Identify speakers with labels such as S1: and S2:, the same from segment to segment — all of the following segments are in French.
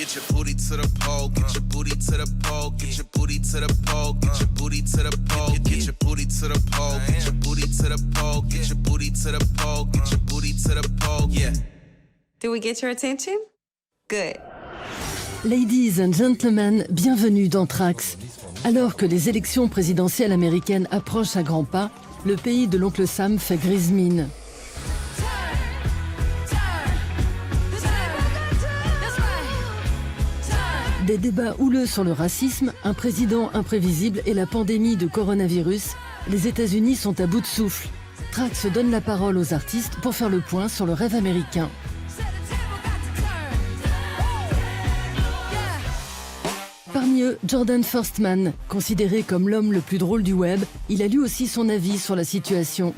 S1: Get your booty to the pole, get your booty to the pole, get your booty to the pole, get your booty to the pole, get your booty to the pole, get your booty to the pole, get your booty to the pole, get your booty to the pole, yeah.
S2: Did we get your attention? Good.
S3: Ladies and gentlemen, bienvenue dans Trax. Alors que les élections présidentielles américaines approchent à grands pas, le pays de l'oncle Sam fait grise mine. Des débats houleux sur le racisme, un président imprévisible et la pandémie de coronavirus, les États-Unis sont à bout de souffle. Trax donne la parole aux artistes pour faire le point sur le rêve américain. Parmi eux, Jordan Firstman, considéré comme l'homme le plus drôle du web, il a lui aussi son avis sur la situation.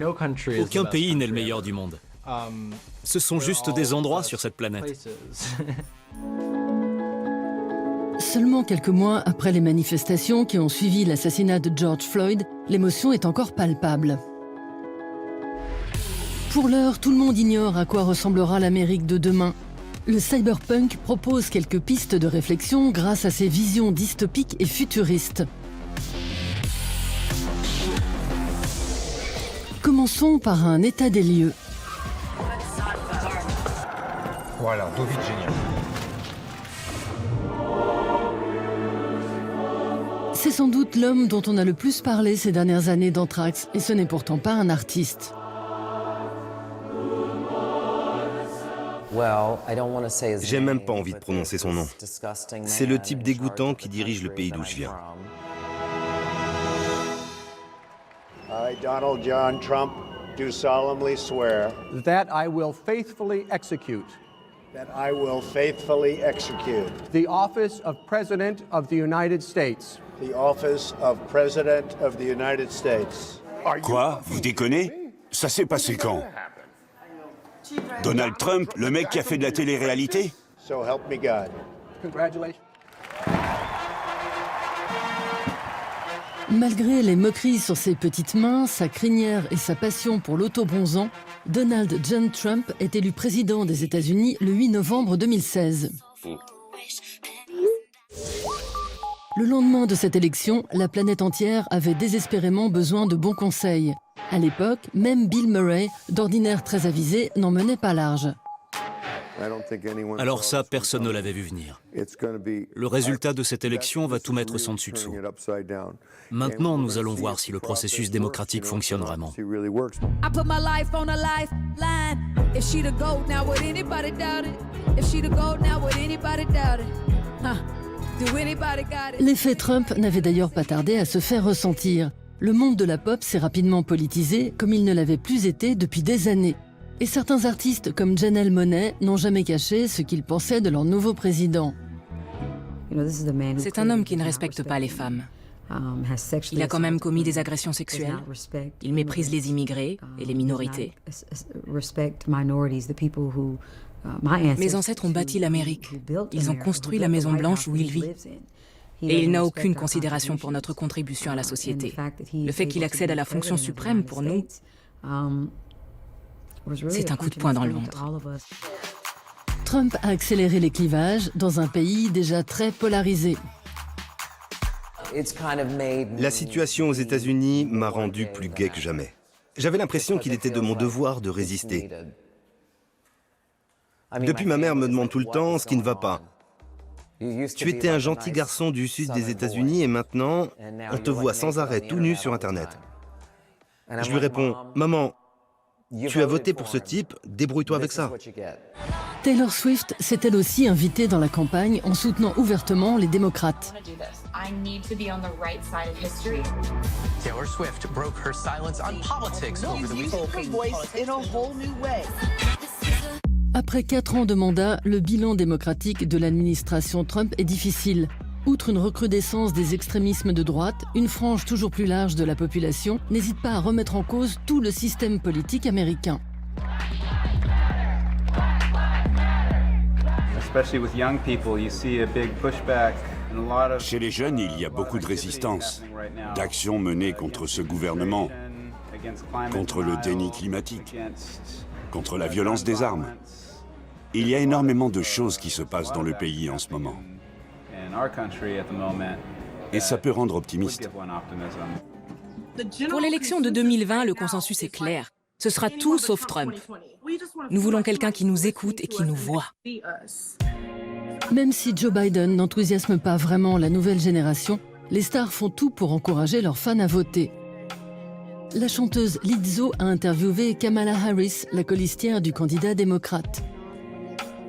S4: Aucun pays n'est le meilleur du monde. Ce sont juste des endroits sur cette planète.
S3: Seulement quelques mois après les manifestations qui ont suivi l'assassinat de George Floyd, l'émotion est encore palpable. Pour l'heure, tout le monde ignore à quoi ressemblera l'Amérique de demain. Le cyberpunk propose quelques pistes de réflexion grâce à ses visions dystopiques et futuristes. Commençons par un état des lieux.
S5: Voilà, dos vide génial.
S3: C'est sans doute l'homme dont on a le plus parlé ces dernières années dans Trax, et ce n'est pourtant pas un artiste.
S6: J'ai même pas envie de prononcer son nom. C'est le type dégoûtant qui dirige le pays d'où je viens.
S7: I, Donald John Trump, do solemnly swear
S8: that I will faithfully execute
S7: that I will faithfully execute
S8: the office of President of the United States.
S7: The office of President of the United States.
S9: Quoi? Vous déconnez? Ça s'est passé quand? Donald Trump, le mec qui a fait de la télé-réalité?
S7: So help me God.
S8: Congratulations.
S3: Malgré les moqueries sur ses petites mains, sa crinière et sa passion pour l'autobronzant, Donald John Trump est élu président des États-Unis le 8 novembre 2016. Le lendemain de cette élection, la planète entière avait désespérément besoin de bons conseils. À l'époque, même Bill Murray, d'ordinaire très avisé, n'en menait pas large.
S4: Alors ça, personne ne l'avait vu venir. Le résultat de cette élection va tout mettre sans dessus-dessous. Maintenant, nous allons voir si le processus démocratique fonctionne vraiment.
S3: L'effet Trump n'avait d'ailleurs pas tardé à se faire ressentir. Le monde de la pop s'est rapidement politisé comme il ne l'avait plus été depuis des années. Et certains artistes comme Janelle Monáe n'ont jamais caché ce qu'ils pensaient de leur nouveau président.
S10: C'est un homme qui ne respecte pas les femmes. Il a quand même commis des agressions sexuelles. Il méprise les immigrés et les minorités. Mes ancêtres ont bâti l'Amérique. Ils ont construit la Maison Blanche où il vit. Et il n'a aucune considération pour notre contribution à la société. Le fait qu'il accède à la fonction suprême pour nous, c'est un coup de poing dans le ventre.
S3: Trump a accéléré les clivages dans un pays déjà très polarisé.
S6: La situation aux États-Unis m'a rendu plus gai que jamais. J'avais l'impression qu'il était de mon devoir de résister. Depuis, ma mère me demande tout le temps ce qui ne va pas. Tu étais un gentil garçon du sud des États-Unis et maintenant, on te voit sans arrêt tout nu sur Internet. Je lui réponds, « Maman, tu as voté pour ce type, débrouille-toi avec ça. »
S3: Taylor Swift s'est elle aussi invitée dans la campagne en soutenant ouvertement les démocrates.
S11: Taylor Swift broke her silence on politics over the weekend.
S3: Après 4 ans de mandat, le bilan démocratique de l'administration Trump est difficile. Outre une recrudescence des extrémismes de droite, une frange toujours plus large de la population n'hésite pas à remettre en cause tout le système politique américain.
S9: Chez les jeunes, il y a beaucoup de résistance, d'actions menées contre ce gouvernement, contre le déni climatique, contre la violence des armes. Il y a énormément de choses qui se passent dans le pays en ce moment. Et ça peut rendre optimiste.
S10: Pour l'élection de 2020, le consensus est clair. Ce sera tout sauf Trump. Nous voulons quelqu'un qui nous écoute et qui nous voit.
S3: Même si Joe Biden n'enthousiasme pas vraiment la nouvelle génération, les stars font tout pour encourager leurs fans à voter. La chanteuse Lizzo a interviewé Kamala Harris, la colistière du candidat démocrate.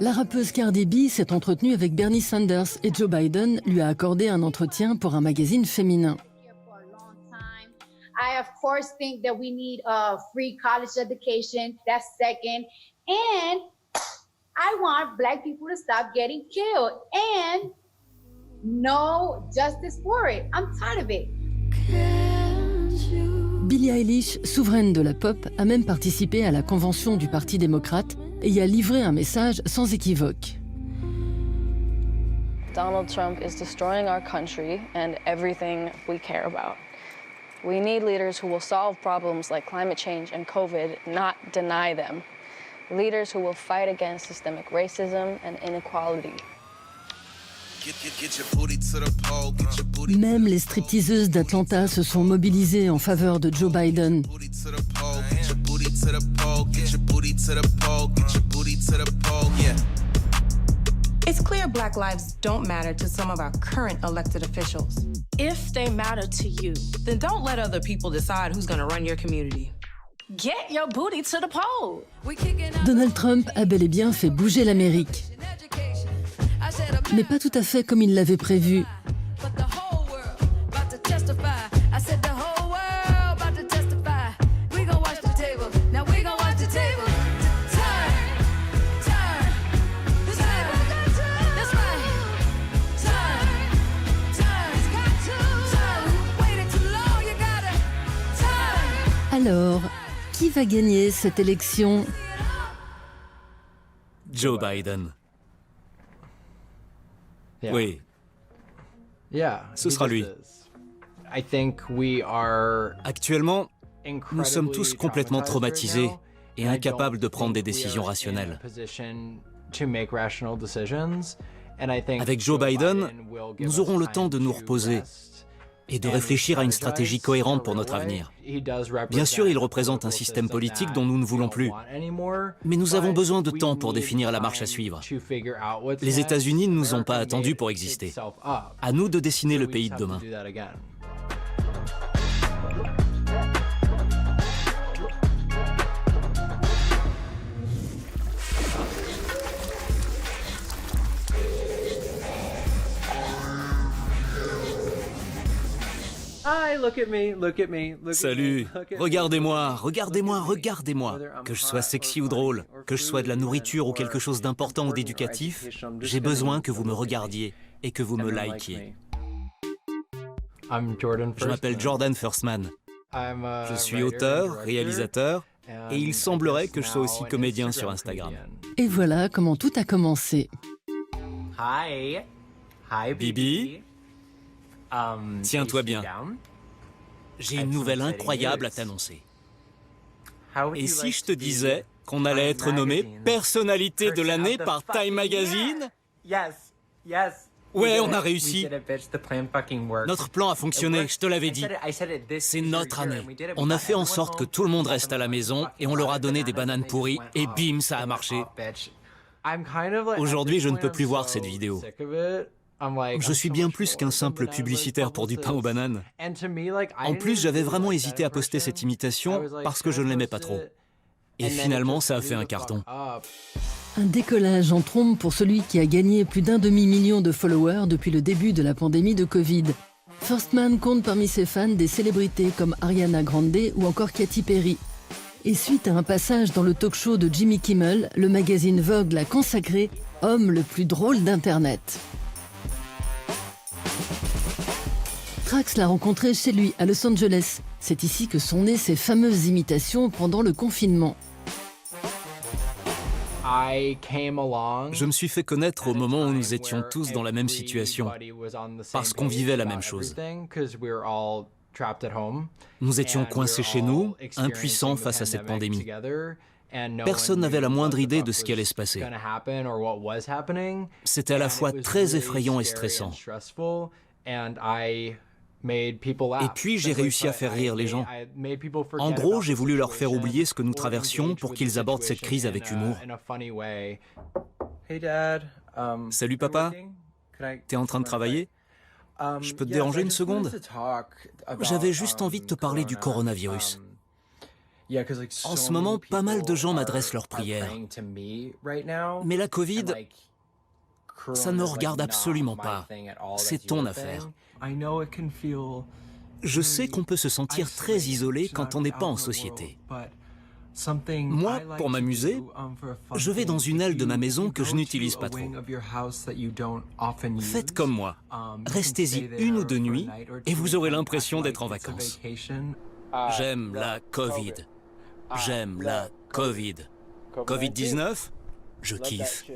S3: La rappeuse Cardi B s'est entretenue avec Bernie Sanders et Joe Biden lui a accordé un entretien pour un magazine féminin.
S12: I, of course, think that we need a free college education. That's second. And I want Black people to stop getting killed. And no justice for it. I'm tired of it.
S3: Billie Eilish, souveraine de la pop, a même participé à la convention du Parti démocrate et y a livré un message sans équivoque.
S13: Donald Trump is destroying our country and everything we care about. We need leaders who will solve problems like climate change and COVID, not deny them. Leaders who will fight against systemic racism and inequality.
S3: Même les stripteaseuses d'Atlanta se sont mobilisées en faveur de Joe Biden.
S14: It's clear Black lives don't matter to some of our current elected officials. If they matter to you, then don't let other people decide who's going to run your community. Get your booty to the poll.
S3: Donald Trump a bel et bien fait bouger l'Amérique. Mais pas tout à fait comme il l'avait prévu. Alors, qui va gagner cette élection?
S4: Joe Biden. Oui. Ce sera lui. Actuellement, nous sommes tous complètement traumatisés et incapables de prendre des décisions rationnelles. Avec Joe Biden, nous aurons le temps de nous reposer et de réfléchir à une stratégie cohérente pour notre avenir. Bien sûr, il représente un système politique dont nous ne voulons plus, mais nous avons besoin de temps pour définir la marche à suivre. Les États-Unis ne nous ont pas attendus pour exister. À nous de dessiner le pays de demain. Salut, regardez-moi, regardez-moi, regardez-moi. Que je sois sexy ou drôle, que je sois de la nourriture ou quelque chose d'important ou d'éducatif, j'ai besoin que vous me regardiez et que vous me likiez. Je m'appelle Jordan Firstman. Je suis auteur, réalisateur, et il semblerait que je sois aussi comédien sur Instagram.
S3: Et voilà comment tout a commencé.
S4: Bibi, tiens-toi bien. J'ai une nouvelle incroyable à t'annoncer. Et si je te disais qu'on allait être nommé personnalité de l'année par Time Magazine? Ouais, on a réussi. Notre plan a fonctionné, je te l'avais dit. C'est notre année. On a fait en sorte que tout le monde reste à la maison et on leur a donné des bananes pourries et bim, ça a marché. Aujourd'hui, je ne peux plus voir cette vidéo. Je suis bien plus qu'un simple publicitaire pour du pain aux bananes. En plus, j'avais vraiment hésité à poster cette imitation parce que je ne l'aimais pas trop. Et finalement, ça a fait un carton.
S3: Un décollage en trombe pour celui qui a gagné plus d'1 demi-million de followers depuis le début de la pandémie de Covid. Firstman compte parmi ses fans des célébrités comme Ariana Grande ou encore Katy Perry. Et suite à un passage dans le talk show de Jimmy Kimmel, le magazine Vogue l'a consacré homme le plus drôle d'Internet. Trax l'a rencontré chez lui, à Los Angeles. C'est ici que sont nées ses fameuses imitations pendant le confinement.
S4: Je me suis fait connaître au moment où nous étions tous dans la même situation, parce qu'on vivait la même chose. Nous étions coincés chez nous, impuissants face à cette pandémie. Personne n'avait la moindre idée de ce qui allait se passer. C'était à la fois très effrayant et stressant. Et puis j'ai réussi à faire rire les gens. En gros, j'ai voulu leur faire oublier ce que nous traversions pour qu'ils abordent cette crise avec humour. Salut papa, t'es en train de travailler? Je peux te déranger une seconde? J'avais juste envie de te parler du coronavirus. En ce moment, pas mal de gens m'adressent leurs prières. Mais la Covid, ça ne me regarde absolument pas. C'est ton affaire. Je sais qu'on peut se sentir très isolé quand on n'est pas en société. Moi, pour m'amuser, je vais dans une aile de ma maison que je n'utilise pas trop. Faites comme moi. Restez-y 1 ou 2 nuits et vous aurez l'impression d'être en vacances. J'aime la Covid. J'aime la Covid. Covid-19, je kiffe.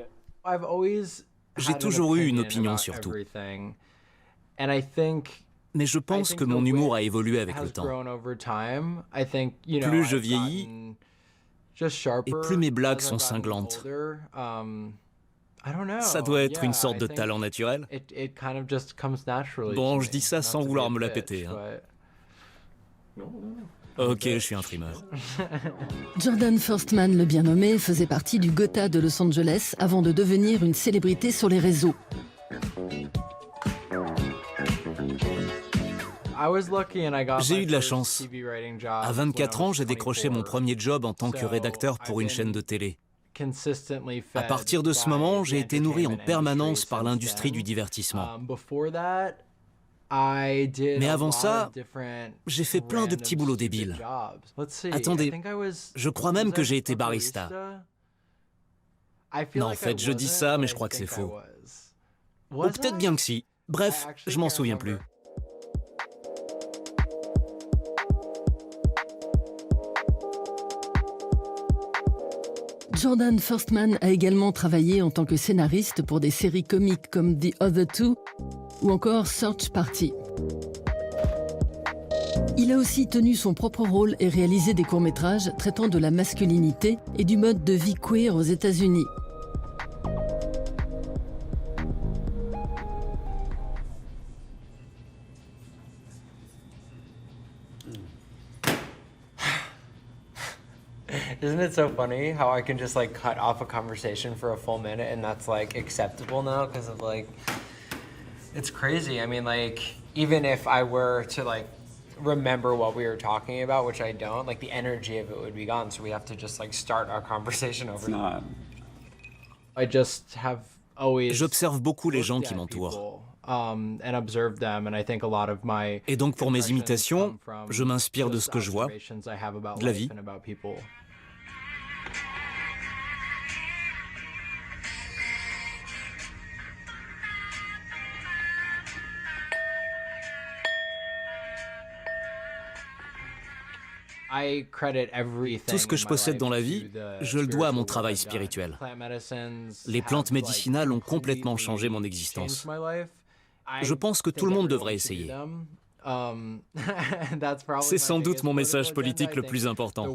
S4: J'ai toujours eu une opinion sur tout. Mais je pense que mon humour a évolué avec le temps. Plus je vieillis, et plus mes blagues sont cinglantes. Ça doit être une sorte de talent naturel. Bon, je dis ça sans vouloir me la péter. Hein. Ok, je suis un frimeur.
S3: Jordan Firstman, le bien nommé, faisait partie du Gotha de Los Angeles avant de devenir une célébrité sur les réseaux.
S4: J'ai eu de la chance. À 24 ans, j'ai décroché mon premier job en tant que rédacteur pour une chaîne de télé. À partir de ce moment, j'ai été nourri en permanence par l'industrie du divertissement. Mais avant ça, j'ai fait plein de petits boulots débiles. Attendez, je crois même que j'ai été barista. Non, en fait, je dis ça, mais je crois que c'est faux. Ou peut-être bien que si. Bref, je m'en souviens plus.
S3: Jordan Firstman a également travaillé en tant que scénariste pour des séries comiques comme The Other Two ou encore Search Party. Il a aussi tenu son propre rôle et réalisé des courts-métrages traitant de la masculinité et du mode de vie queer aux États-Unis.
S15: Isn't it so funny how I can just like cut off a conversation for a full minute and that's like acceptable now because of like, it's crazy. I mean, like, even if I were to like remember what we were talking about, which I don't, like the energy of it would be gone. So we have to just like start our conversation over. I just have always.
S4: J'observe beaucoup les gens qui m'entourent. Et donc pour mes imitations, je m'inspire de ce que je vois, de la vie. Tout ce que je possède dans la vie, je le dois à mon travail spirituel. Les plantes médicinales ont complètement changé mon existence. Je pense que tout le monde devrait essayer. C'est sans doute mon message politique le plus important.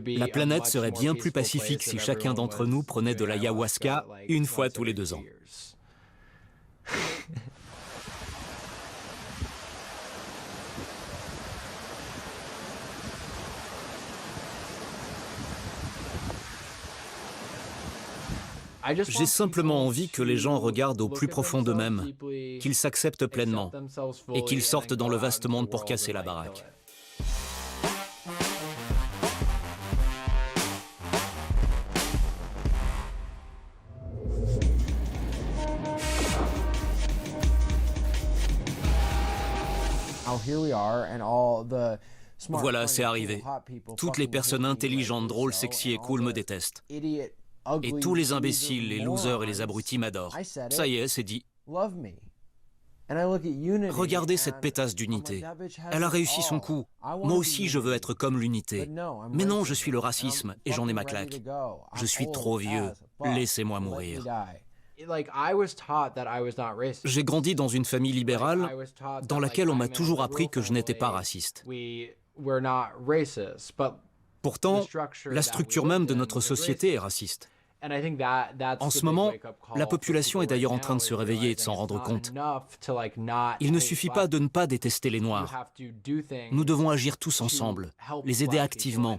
S4: La planète serait bien plus pacifique si chacun d'entre nous prenait de l'ayahuasca 1 fois tous les 2 ans. J'ai simplement envie que les gens regardent au plus profond d'eux-mêmes, qu'ils s'acceptent pleinement et qu'ils sortent dans le vaste monde pour casser la baraque. Voilà, c'est arrivé. Toutes les personnes intelligentes, drôles, sexy et cool me détestent. Et tous les imbéciles, les losers et les abrutis m'adorent. Ça y est, c'est dit. Regardez cette pétasse d'unité. Elle a réussi son coup. Moi aussi, je veux être comme l'unité. Mais non, je suis le racisme et j'en ai ma claque. Je suis trop vieux. Laissez-moi mourir. J'ai grandi dans une famille libérale dans laquelle on m'a toujours appris que je n'étais pas raciste. Pourtant, la structure même de notre société est raciste. En ce moment, la population est d'ailleurs en train de se réveiller et de s'en rendre compte. Il ne suffit pas de ne pas détester les Noirs. Nous devons agir tous ensemble, les aider activement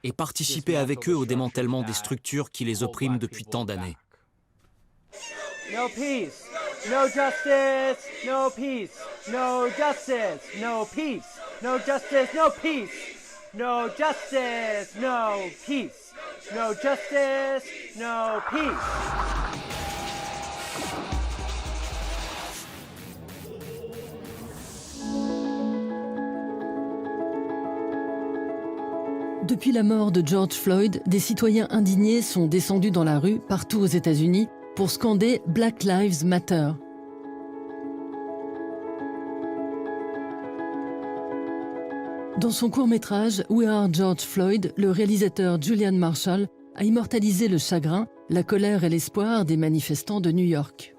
S4: et participer avec eux au démantèlement des structures qui les oppriment depuis tant d'années.
S16: No peace, no justice, no peace, no justice, no peace, no justice, no peace, no justice, no peace, no justice, no peace.
S3: Depuis la mort de George Floyd, des citoyens indignés sont descendus dans la rue partout aux États-Unis pour scander « Black Lives Matter ». Dans son court-métrage « We Are George Floyd », le réalisateur Julian Marshall a immortalisé le chagrin, la colère et l'espoir des manifestants de New York.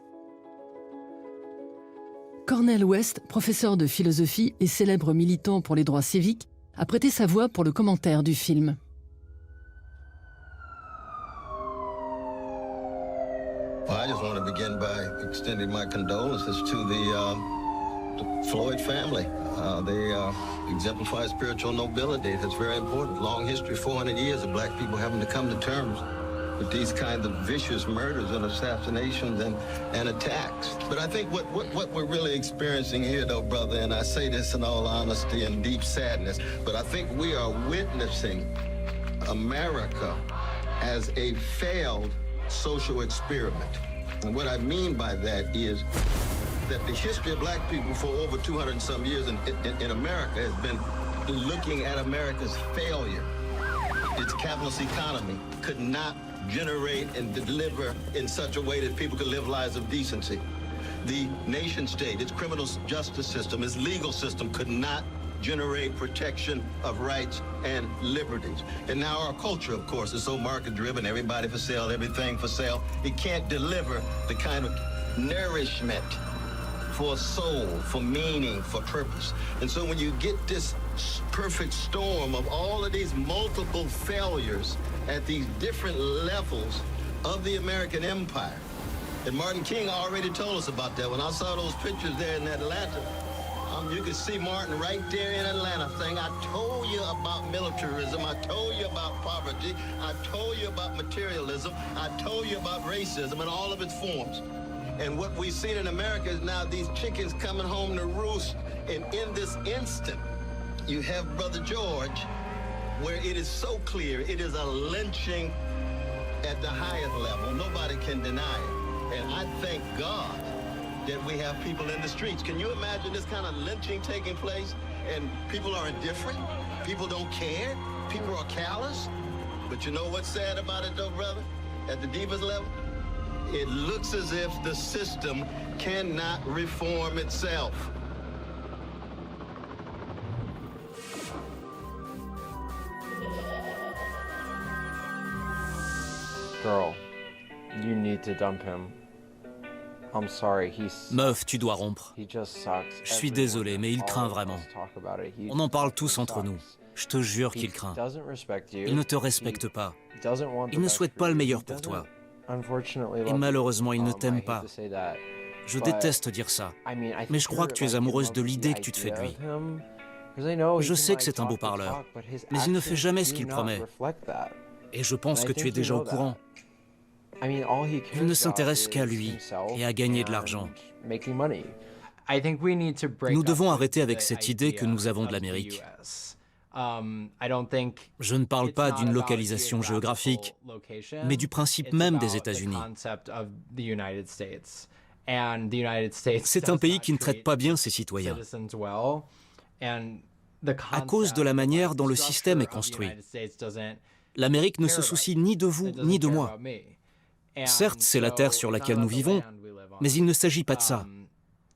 S3: Cornel West, professeur de philosophie et célèbre militant pour les droits civiques, a prêté sa voix pour le commentaire du film.
S17: Well, I just want to begin by extending my condolences to the Floyd family. They exemplify spiritual nobility. That's very important. Long history, 400 years of black people having to come to terms with these kinds of vicious murders and assassinations and attacks. But I think what we're really experiencing here, though, brother, and I say this in all honesty and deep sadness, but I think we are witnessing America as a failed social experiment. And what I mean by that is that the history of black people for over 200 and some years in America has been looking at America's failure. Its capitalist economy could not generate and deliver in such a way that people could live lives of decency. The nation state, its criminal justice system, its legal system could not generate protection of rights and liberties. And now our culture, of course, is so market-driven, everybody for sale, everything for sale. It can't deliver the kind of nourishment for soul, for meaning, for purpose. And so when you get this perfect storm of all of these multiple failures at these different levels of the American empire, and Martin King already told us about that. When I saw those pictures there in Atlanta, you could see Martin right there in Atlanta saying, I told you about militarism, I told you about poverty, I told you about materialism, I told you about racism and all of its forms. And what we've seen in America is now these chickens coming home to roost. And in this instant, you have Brother George, where it is so clear it is a lynching at the highest level. Nobody can deny it. And I thank God that we have people in the streets. Can you imagine this kind of lynching taking place? And people are indifferent. People don't care. People are callous. But you know what's sad about it though, brother? At the deepest level? It looks as if the system cannot reform itself.
S15: Girl, you need to dump him. I'm sorry,
S4: Meuf, tu dois rompre. Je suis désolé, mais il craint vraiment. On en parle tous entre nous. Je te jure qu'il craint. Il ne te respecte pas. Il ne souhaite pas le meilleur pour toi. Et malheureusement, il ne t'aime pas. Je déteste dire ça, mais je crois que tu es amoureuse de l'idée que tu te fais de lui. Je sais que c'est un beau parleur, mais il ne fait jamais ce qu'il promet. Et je pense que tu es déjà au courant. Il ne s'intéresse qu'à lui et à gagner de l'argent. Nous devons arrêter avec cette idée que nous avons de l'Amérique. Je ne parle pas d'une localisation géographique, mais du principe même des États-Unis. C'est un pays qui ne traite pas bien ses citoyens, à cause de la manière dont le système est construit. L'Amérique ne se soucie ni de vous ni de moi. Certes, c'est la terre sur laquelle nous vivons, mais il ne s'agit pas de ça.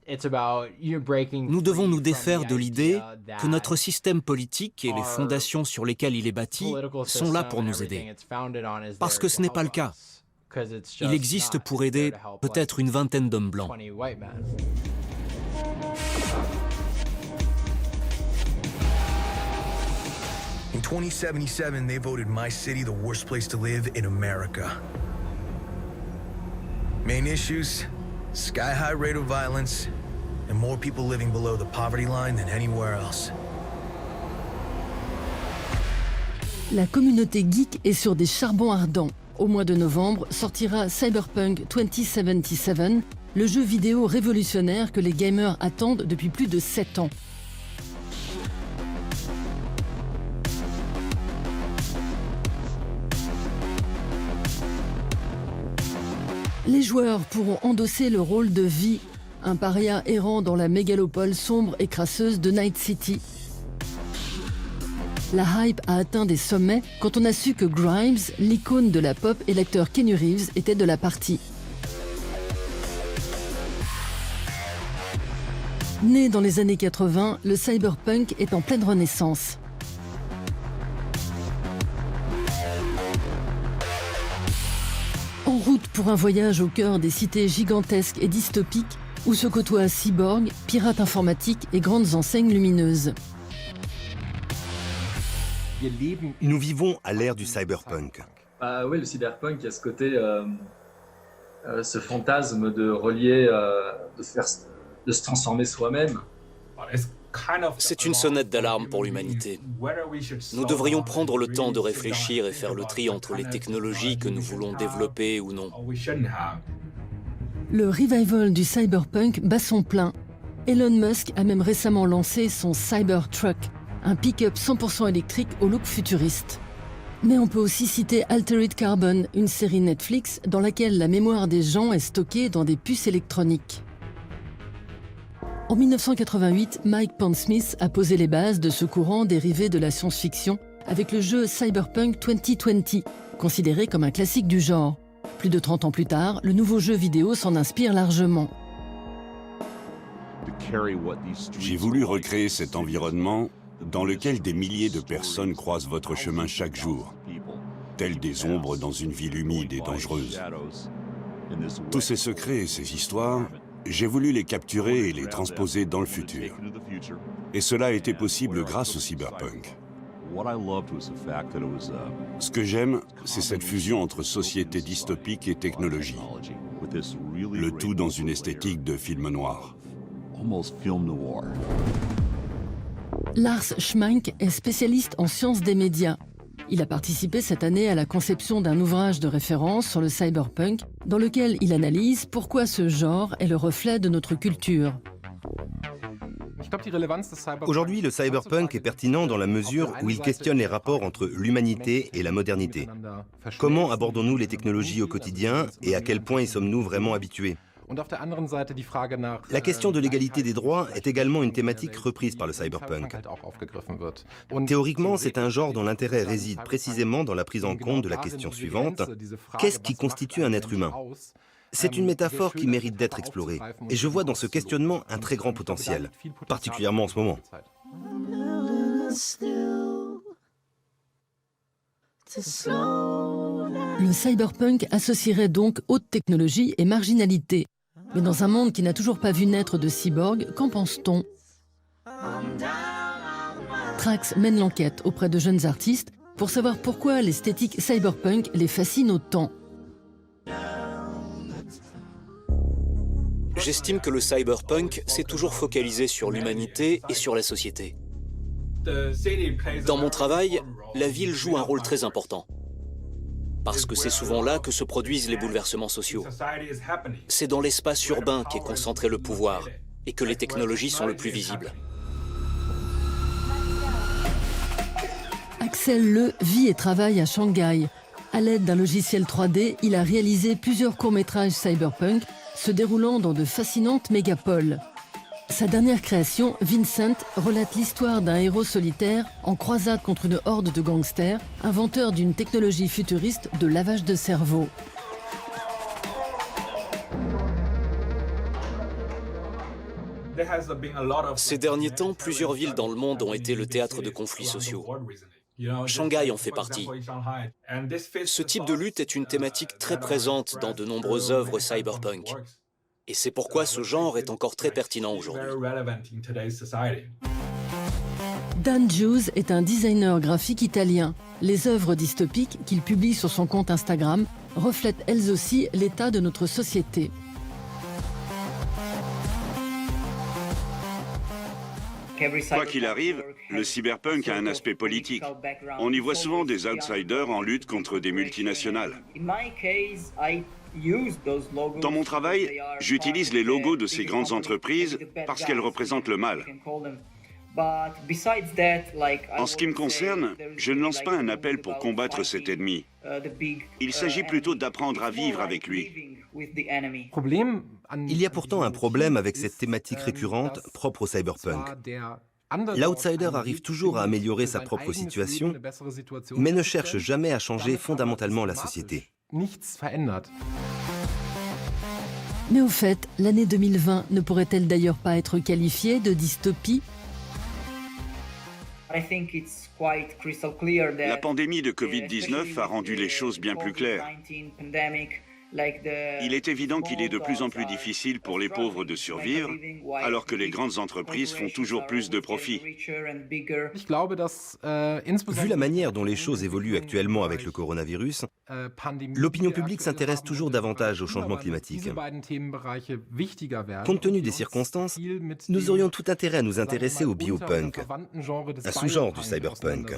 S4: Nous devons nous défaire de l'idée que notre système politique et les fondations sur lesquelles il est bâti sont là pour nous aider. Parce que ce n'est pas le cas. Il existe pour aider peut-être une vingtaine d'hommes blancs.
S1: In 2077, they voted my city the worst place to live in America. Main issues, sky-high rate of violence, and more people living below the poverty line than anywhere else.
S3: La communauté geek est sur des charbons ardents. Au mois de novembre sortira Cyberpunk 2077, le jeu vidéo révolutionnaire que les gamers attendent depuis plus de 7 ans. Les joueurs pourront endosser le rôle de Vi, un paria errant dans la mégalopole sombre et crasseuse de Night City. La hype a atteint des sommets quand on a su que Grimes, l'icône de la pop et l'acteur Keanu Reeves étaient de la partie. Né dans les années 80, le cyberpunk est en pleine renaissance. En route pour un voyage au cœur des cités gigantesques et dystopiques où se côtoient cyborgs, pirates informatiques et grandes enseignes lumineuses.
S6: Nous vivons à l'ère du cyberpunk.
S18: Oui, le cyberpunk, il y a ce côté, ce fantasme de relier, de se transformer soi-même.
S4: C'est une sonnette d'alarme pour l'humanité. Nous devrions prendre le temps de réfléchir et faire le tri entre les technologies que nous voulons développer ou non.
S3: Le revival du cyberpunk bat son plein. Elon Musk a même récemment lancé son Cybertruck, un pick-up 100% électrique au look futuriste. Mais on peut aussi citer Altered Carbon, une série Netflix dans laquelle la mémoire des gens est stockée dans des puces électroniques. En 1988, Mike Pondsmith a posé les bases de ce courant dérivé de la science-fiction avec le jeu Cyberpunk 2020, considéré comme un classique du genre. Plus de 30 ans plus tard, le nouveau jeu vidéo s'en inspire largement.
S9: J'ai voulu recréer cet environnement dans lequel des milliers de personnes croisent votre chemin chaque jour, telles des ombres dans une ville humide et dangereuse. Tous ces secrets et ces histoires, j'ai voulu les capturer et les transposer dans le futur. Et cela a été possible grâce au cyberpunk. Ce que j'aime, c'est cette fusion entre société dystopique et technologie. Le tout dans une esthétique de film noir.
S3: Lars Schmank est spécialiste en sciences des médias. Il a participé cette année à la conception d'un ouvrage de référence sur le cyberpunk, dans lequel il analyse pourquoi ce genre est le reflet de notre culture.
S6: Aujourd'hui, le cyberpunk est pertinent dans la mesure où il questionne les rapports entre l'humanité et la modernité. Comment abordons-nous les technologies au quotidien et à quel point y sommes-nous vraiment habitués ? La question de l'égalité des droits est également une thématique reprise par le cyberpunk. Théoriquement, c'est un genre dont l'intérêt réside précisément dans la prise en compte de la question suivante: qu'est-ce qui constitue un être humain ? C'est une métaphore qui mérite d'être explorée, et je vois dans ce questionnement un très grand potentiel, particulièrement en ce moment.
S3: Le cyberpunk associerait donc haute technologie et marginalité. Mais dans un monde qui n'a toujours pas vu naître de cyborgs, qu'en pense-t-on ? Trax mène l'enquête auprès de jeunes artistes pour savoir pourquoi l'esthétique cyberpunk les fascine autant.
S4: J'estime que le cyberpunk s'est toujours focalisé sur l'humanité et sur la société. Dans mon travail, la ville joue un rôle très important. Parce que c'est souvent là que se produisent les bouleversements sociaux. C'est dans l'espace urbain qu'est concentré le pouvoir et que les technologies sont le plus visibles.
S3: Axel Le vit et travaille à Shanghai. À l'aide d'un logiciel 3D, il a réalisé plusieurs courts-métrages cyberpunk se déroulant dans de fascinantes mégapoles. Sa dernière création, Vincent, relate l'histoire d'un héros solitaire en croisade contre une horde de gangsters, inventeur d'une technologie futuriste de lavage de cerveau.
S4: Ces derniers temps, plusieurs villes dans le monde ont été le théâtre de conflits sociaux. Shanghai en fait partie. Ce type de lutte est une thématique très présente dans de nombreuses œuvres cyberpunk. Et c'est pourquoi ce genre est encore très pertinent aujourd'hui.
S3: Dan Hughes est un designer graphique italien. Les œuvres dystopiques qu'il publie sur son compte Instagram reflètent elles aussi l'état de notre société.
S9: Quoi qu'il arrive, le cyberpunk a un aspect politique. On y voit souvent des outsiders en lutte contre des multinationales. Dans mon travail, j'utilise les logos de ces grandes entreprises parce qu'elles représentent le mal. En ce qui me concerne, je ne lance pas un appel pour combattre cet ennemi. Il s'agit plutôt d'apprendre à vivre avec lui.
S6: Il y a pourtant un problème avec cette thématique récurrente propre au cyberpunk. L'outsider arrive toujours à améliorer sa propre situation, mais ne cherche jamais à changer fondamentalement la société.
S3: Mais au fait, l'année 2020 ne pourrait-elle d'ailleurs pas être qualifiée de dystopie ?
S9: La pandémie de Covid-19 a rendu les choses bien plus claires. Il est évident qu'il est de plus en plus difficile pour les pauvres de survivre, alors que les grandes entreprises font toujours plus de profits.
S6: Vu la manière dont les choses évoluent actuellement avec le coronavirus, l'opinion publique s'intéresse toujours davantage au changement climatique. Compte tenu des circonstances, nous aurions tout intérêt à nous intéresser au biopunk, un sous-genre du cyberpunk.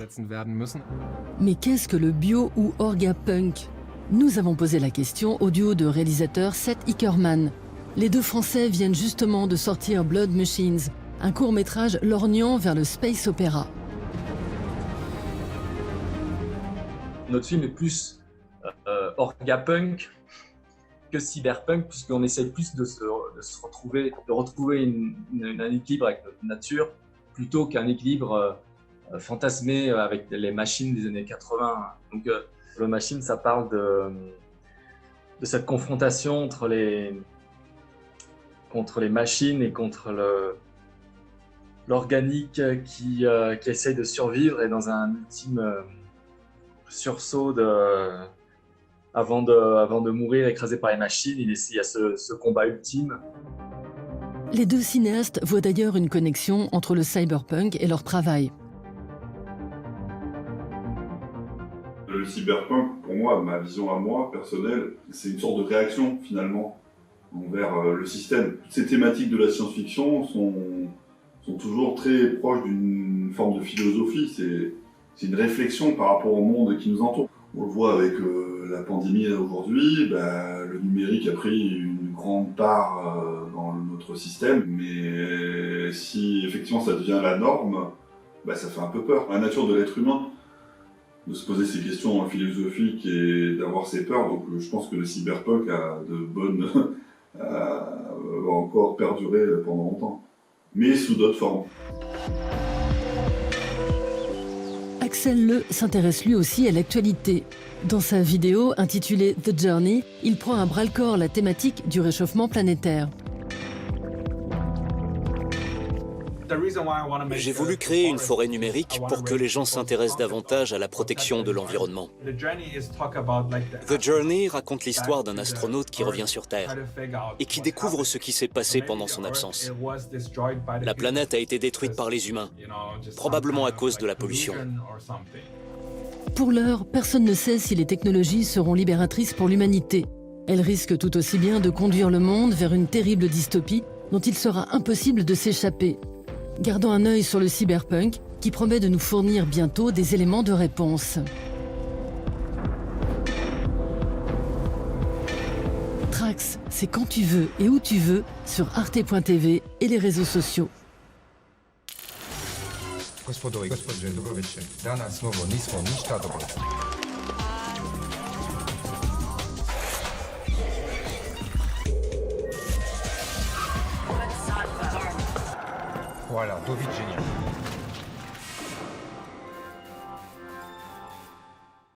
S3: Mais qu'est-ce que le bio ou orgapunk ? Nous avons posé la question au duo de réalisateurs Seth Ickerman. Les deux Français viennent justement de sortir Blood Machines, un court-métrage lorgnant vers le space opéra.
S18: Notre film est plus orgapunk que cyberpunk, puisqu'on essaye plus de retrouver un équilibre avec notre nature, plutôt qu'un équilibre fantasmé avec les machines des années 80. Donc, le machine, ça parle de cette confrontation entre les machines et contre l'organique qui essaye de survivre, et dans un ultime sursaut avant de mourir écrasé par les machines, il y a ce combat ultime.
S3: Les deux cinéastes voient d'ailleurs une connexion entre le cyberpunk et leur travail.
S19: Le cyberpunk, pour moi, ma vision à moi, personnelle, c'est une sorte de réaction, finalement, envers le système. Toutes ces thématiques de la science-fiction sont toujours très proches d'une forme de philosophie. C'est une réflexion par rapport au monde qui nous entoure. On le voit avec la pandémie aujourd'hui, le numérique a pris une grande part dans notre système, mais si effectivement ça devient la norme, ça fait un peu peur. La nature de l'être humain, de se poser ces questions philosophiques et d'avoir ses peurs. Donc je pense que le cyberpunk va encore perdurer pendant longtemps, mais sous d'autres formes.
S3: Axel Le s'intéresse lui aussi à l'actualité. Dans sa vidéo intitulée The Journey, il prend à bras-le-corps la thématique du réchauffement planétaire.
S4: J'ai voulu créer une forêt numérique pour que les gens s'intéressent davantage à la protection de l'environnement. The Journey raconte l'histoire d'un astronaute qui revient sur Terre et qui découvre ce qui s'est passé pendant son absence. La planète a été détruite par les humains, probablement à cause de la pollution.
S3: Pour l'heure, personne ne sait si les technologies seront libératrices pour l'humanité. Elles risquent tout aussi bien de conduire le monde vers une terrible dystopie dont il sera impossible de s'échapper. Gardons un œil sur le cyberpunk qui promet de nous fournir bientôt des éléments de réponse. Trax, c'est quand tu veux et où tu veux sur arte.tv et les réseaux sociaux.
S5: Voilà, do widzenia.